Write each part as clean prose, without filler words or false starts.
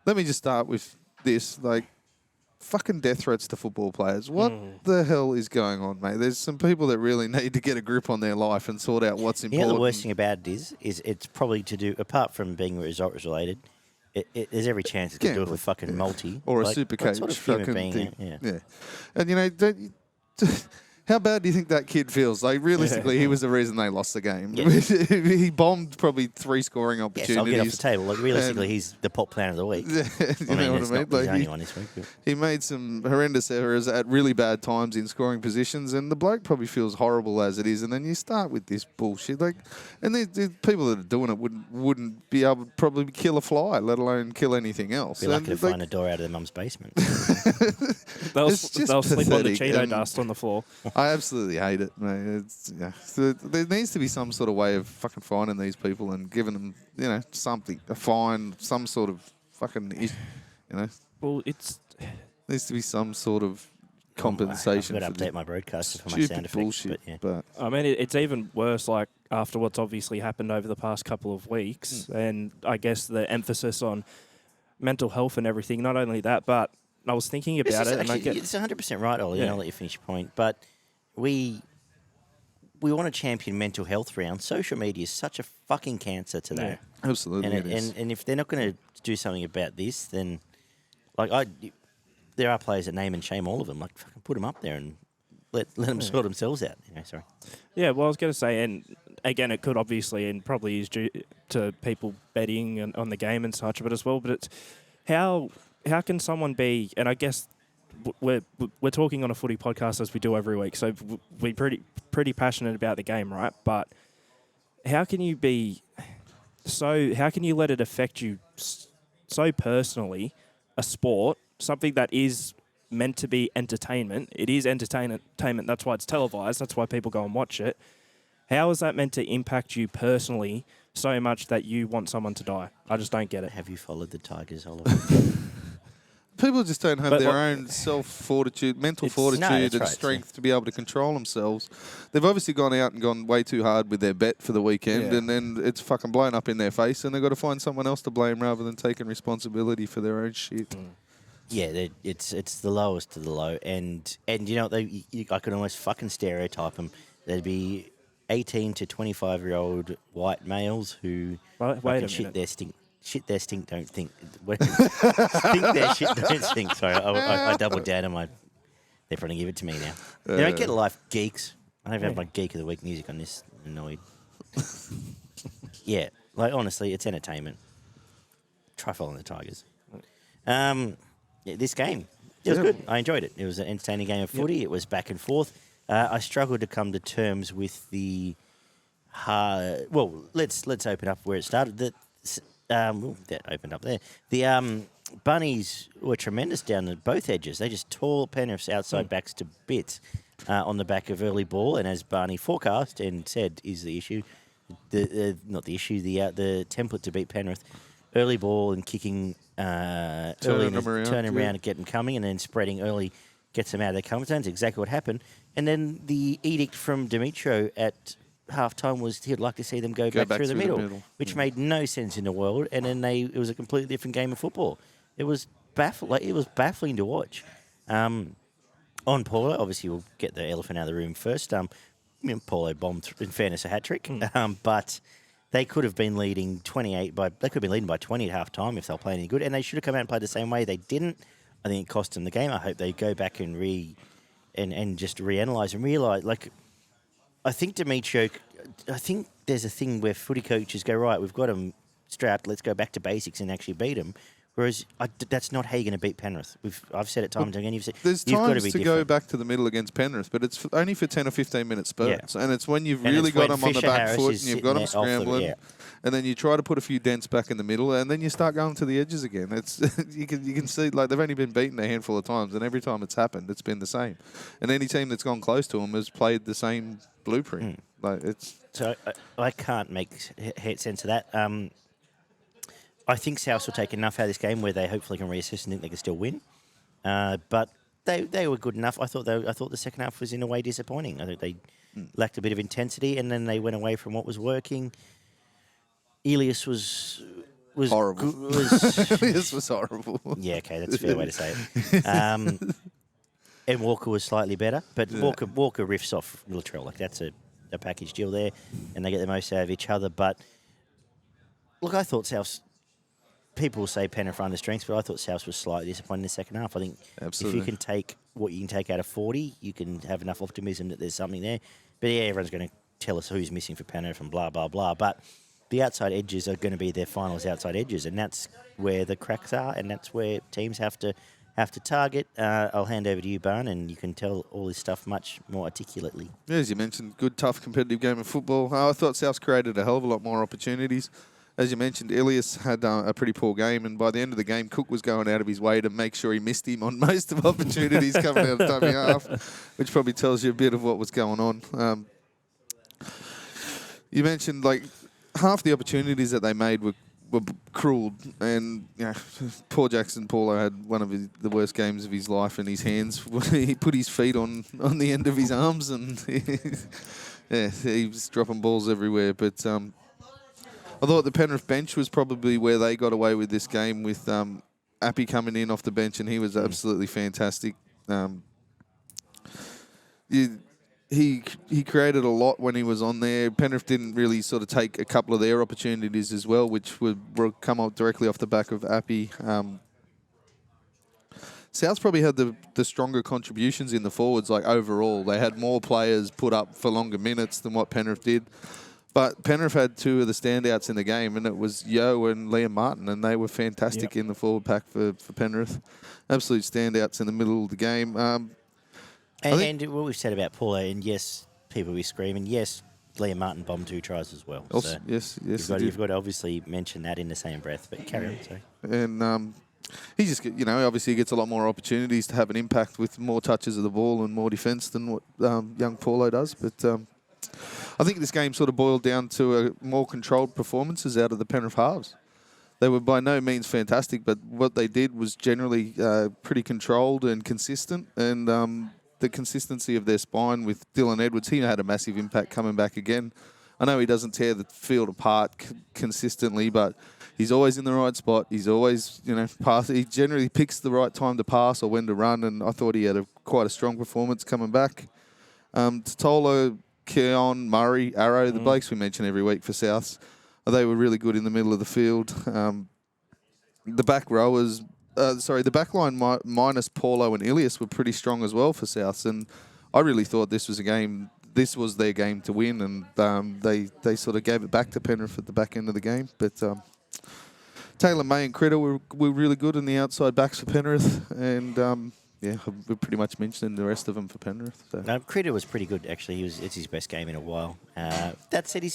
let me just start with this. Like, fucking death threats to football players. What the hell is going on, mate? There's some people that really need to get a grip on their life and sort out what's important. You know, the worst thing about it is it's probably to do, apart from being results related, there's every chance it's going to do it with fucking multi. Or a super coach. Sort of human being, yeah. And, you know, how bad do you think that kid feels? Like, realistically, he was the reason they lost the game. Yeah. He bombed probably 3 scoring opportunities. Yes, I'll get off the table. Like, realistically, he's the pop player of the week. You know what I mean? Like, only one this week. He made some horrendous errors at really bad times in scoring positions, and the bloke probably feels horrible as it is. And then you start with this bullshit. Like, and the people that are doing it wouldn't be able to probably kill a fly, let alone kill anything else. Be lucky to find a door out of their mum's basement. They'll sleep on the Cheeto dust on the floor. I absolutely hate it, mate. So there needs to be some sort of way of fucking finding these people and giving them, you know, something, a fine, some sort of fucking, you know. Well, needs to be some sort of compensation. I've got to update my broadcaster for my sound effects. Bullshit, but I mean, it's even worse, like, after what's obviously happened over the past couple of weeks, and I guess the emphasis on mental health and everything. Not only that, but I was thinking about it. It's 100% right, Ollie. Yeah. I'll let you finish your point. But we want to champion mental health around. Social media is such a fucking cancer to that. Yeah, absolutely. And if they're not going to do something about this, then there are players that name and shame all of them. Like, fucking put them up there and let them sort themselves out. You know, sorry. Yeah, well, I was going to say, and again, it could obviously and probably is due to people betting on the game and such, but as well. But it's how can someone be? And I guess we're talking on a footy podcast as we do every week, so we're pretty passionate about the game, right? But how can you be so? How can you let it affect you so personally? A sport, something that is meant to be entertainment. It is entertainment. That's why it's televised. That's why people go and watch it. How is that meant to impact you personally so much that you want someone to die? I just don't get it. Have you followed the Tigers, Oliver? People just don't have their own self-fortitude, mental fortitude and strength to be able to control themselves. They've obviously gone out and gone way too hard with their bet for the weekend, and then it's fucking blown up in their face, and they've got to find someone else to blame rather than taking responsibility for their own shit. Yeah, it's the lowest of the low, and you know I could almost fucking stereotype them. There'd be 18 to 25-year-old white males who shit their stink. Shit their stink, don't think. Stink their shit, don't stink. Sorry, I doubled down on my... They're trying to give it to me now. They don't get a life, geeks. I don't even have my Geek of the Week music on this. Annoyed. Yeah, like, honestly, it's entertainment. Try following the Tigers. This game, it was good. I enjoyed it. It was an entertaining game of footy. It was back and forth. I struggled to come to terms with the... well, let's open up where it started. That opened up there. The Bunnies were tremendous down both edges. They just tore Penrith's outside backs to bits on the back of early ball. And as Barney forecast and said is the issue, the template to beat Penrith, early ball and kicking turning around and get them coming, and then spreading early gets them out of their comfort zones. Exactly what happened. And then the edict from Demetrio at halftime was he'd like to see them go back through the middle, which made no sense in the world. And then it was a completely different game of football. It was baffling to watch. On Paulo, obviously we'll get the elephant out of the room first. Paulo bombed, in fairness, a hat trick, but they could have been leading 28 by 20 at half time if they were playing any good, and they should have come out and played the same way. They didn't. I think it cost them the game. I hope they go back and just reanalyze and realise. Like, I think Demetrio. I think there's a thing where footy coaches go, right, we've got them strapped. Let's go back to basics and actually beat them. Whereas that's not how you're going to beat Penrith. I've said it time and time again. There's times to go back to the middle against Penrith, but it's only for 10 or 15 minute spurts. Yeah. And it's when you've really got them on the back foot and you've got them scrambling. And then you try to put a few dents back in the middle, and then you start going to the edges again. It's you can see, like, they've only been beaten a handful of times, and every time it's happened, it's been the same. And any team that's gone close to them has played the same blueprint. So I can't make sense of that. I think South will take enough out of this game where they hopefully can reassess and think they can still win. But they were good enough. I thought the second half was in a way disappointing. I think they lacked a bit of intensity, and then they went away from what was working. Elias was was horrible. This was horrible. Yeah, okay, that's a fair way to say it. And Walker was slightly better, but Walker riffs off Latrell. Like, that's a package deal there, and they get the most out of each other. But, look, I thought Souths... People will say Penrith under strengths, but I thought Souths was slightly disappointing in the second half. I think if you can take what you can take out of 40, you can have enough optimism that there's something there. But, yeah, everyone's going to tell us who's missing for Penrith and blah, blah, blah. But the outside edges are going to be their finals outside edges, and that's where the cracks are, and that's where teams have to target. I'll hand over to you, Barn, and you can tell all this stuff much more articulately. Yeah, as you mentioned, good, tough, competitive game of football. I thought Souths created a hell of a lot more opportunities. As you mentioned, Ilias had a pretty poor game, and by the end of the game, Cook was going out of his way to make sure he missed him on most of opportunities coming out of dummy half, which probably tells you a bit of what was going on. You mentioned, like, half the opportunities that they made were cruel, and poor Jackson Paulo had one of the worst games of his life in his hands. He put his feet on the end of his arms, and he was dropping balls everywhere. But I thought the Penrith bench was probably where they got away with this game, with Api coming in off the bench, and he was absolutely fantastic. He created a lot when he was on there. Penrith didn't really sort of take a couple of their opportunities as well, which would come up directly off the back of Api. Souths probably had the stronger contributions in the forwards, like overall. They had more players put up for longer minutes than what Penrith did. But Penrith had two of the standouts in the game, and it was Yo and Liam Martin, and they were fantastic in the forward pack for Penrith. Absolute standouts in the middle of the game. And what we've said about Paulo, and yes, people will be screaming, yes, Liam Martin bombed 2 tries as well. Also, so yes. You've got to obviously mention that in the same breath, but carry on, sorry. And he just, obviously gets a lot more opportunities to have an impact with more touches of the ball and more defence than what young Paulo does. But I think this game sort of boiled down to a more controlled performances out of the Penrith halves. They were by no means fantastic, but what they did was generally pretty controlled and consistent, and the consistency of their spine with Dylan Edwards, he had a massive impact coming back again. I know he doesn't tear the field apart consistently, but he's always in the right spot. He's always, pass. He generally picks the right time to pass or when to run, and I thought he had quite a strong performance coming back. Totolo, Keon, Murray, Arrow, the blokes we mention every week for Souths, they were really good in the middle of the field. The back rowers... the back line minus Paulo and Ilias were pretty strong as well for Souths, and I really thought this was their game to win, and they sort of gave it back to Penrith at the back end of the game. But Taylor May and Critter were really good in the outside backs for Penrith, and we pretty much mentioned the rest of them for Penrith. So. No, Critter was pretty good, actually. It's his best game in a while. That said, he's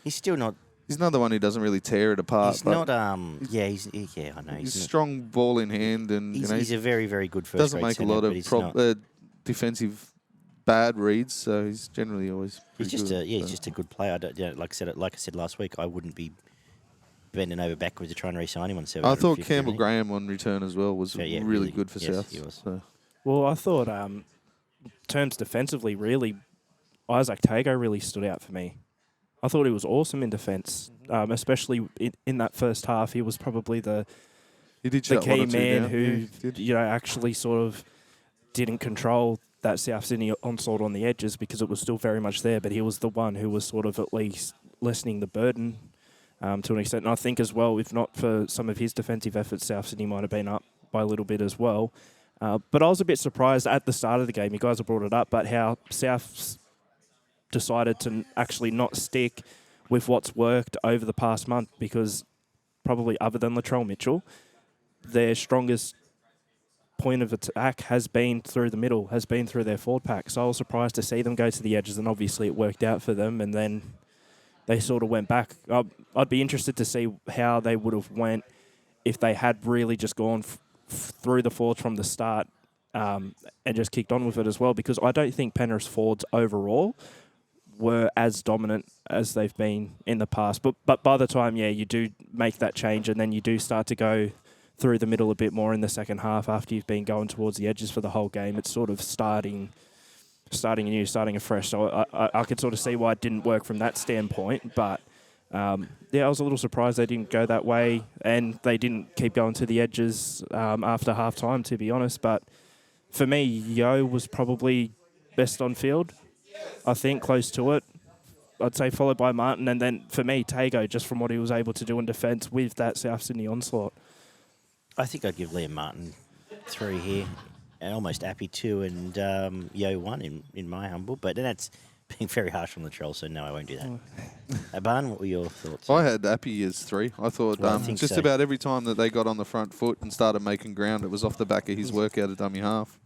still not... He's another one who doesn't really tear it apart. He's not. I know. He's a strong ball in hand, and he's a very, very good first. Doesn't make a lot of defensive bad reads, so he's generally always. He's just a good player. Like I said last week, I wouldn't be bending over backwards to try and re-sign him on 7. I thought Campbell Graham on return as well was really good for South. He was. So. Well, I thought terms defensively, really, Isaac Tago really stood out for me. I thought he was awesome in defence, especially in that first half. He was probably the key man who actually sort of didn't control that South Sydney onslaught on the edges because it was still very much there, but he was the one who was sort of at least lessening the burden to an extent. And I think as well, if not for some of his defensive efforts, South Sydney might have been up by a little bit as well. But I was a bit surprised at the start of the game, you guys have brought it up, but how South decided to actually not stick with what's worked over the past month, because probably other than Latrell Mitchell, their strongest point of attack has been through the middle, has been through their forward pack. So I was surprised to see them go to the edges, and obviously it worked out for them, and then they sort of went back. I'd be interested to see how they would have went if they had really just gone through the forwards from the start and just kicked on with it as well, because I don't think Penrith's forwards overall were as dominant as they've been in the past. But by the time, you do make that change, and then you do start to go through the middle a bit more in the second half after you've been going towards the edges for the whole game. It's sort of starting anew, starting afresh. So I could sort of see why it didn't work from that standpoint. But Yeah, I was a little surprised they didn't go that way, and they didn't keep going to the edges after half-time, to be honest. But for me, Yo was probably best on field, I think, close to it. I'd say followed by Martin, and then for me, Tago, just from what he was able to do in defence with that South Sydney onslaught. I think I'd give Liam Martin 3 here, and almost Api 2 and Yo 1 in my humble. But that's being very harsh on Latrell, so no, I won't do that. Barn, what were your thoughts? I had Api as 3. I thought just about every time that they got on the front foot and started making ground, it was off the back of his work out of dummy half.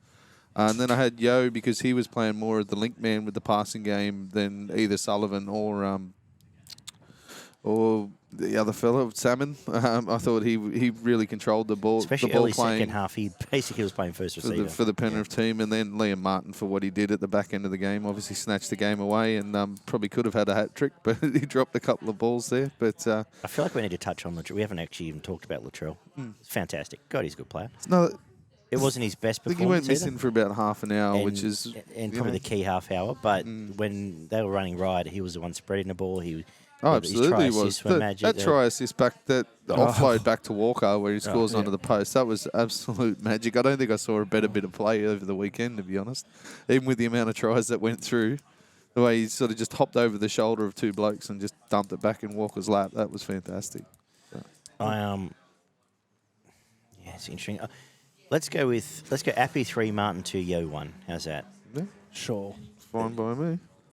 And then I had Yo because he was playing more of the link man with the passing game than either Sullivan or the other fellow, Salmon. I thought he really controlled the ball. Especially the ball early playing second half, he basically was playing first receiver. For the Penrith team. And then Liam Martin for what he did at the back end of the game. Obviously snatched the game away and probably could have had a hat trick, but he dropped a couple of balls there. But I feel like we need to touch on Latrell. We haven't actually even talked about Latrell. It's fantastic. God, he's a good player. No, it wasn't his best performance. I think he went missing for about half an hour, which is... And probably the key half hour. But when they were running right, he was the one spreading the ball. Absolutely he was. That try assist back, that offload back to Walker where he scores onto the post, that was absolute magic. I don't think I saw a better bit of play over the weekend, to be honest. Even with the amount of tries that went through, the way he sort of just hopped over the shoulder of 2 blokes and just dumped it back in Walker's lap, that was fantastic. Yeah, it's interesting. Let's go Api 3, Martin 2, Yo 1. How's that? Yeah. Sure. Fine by me.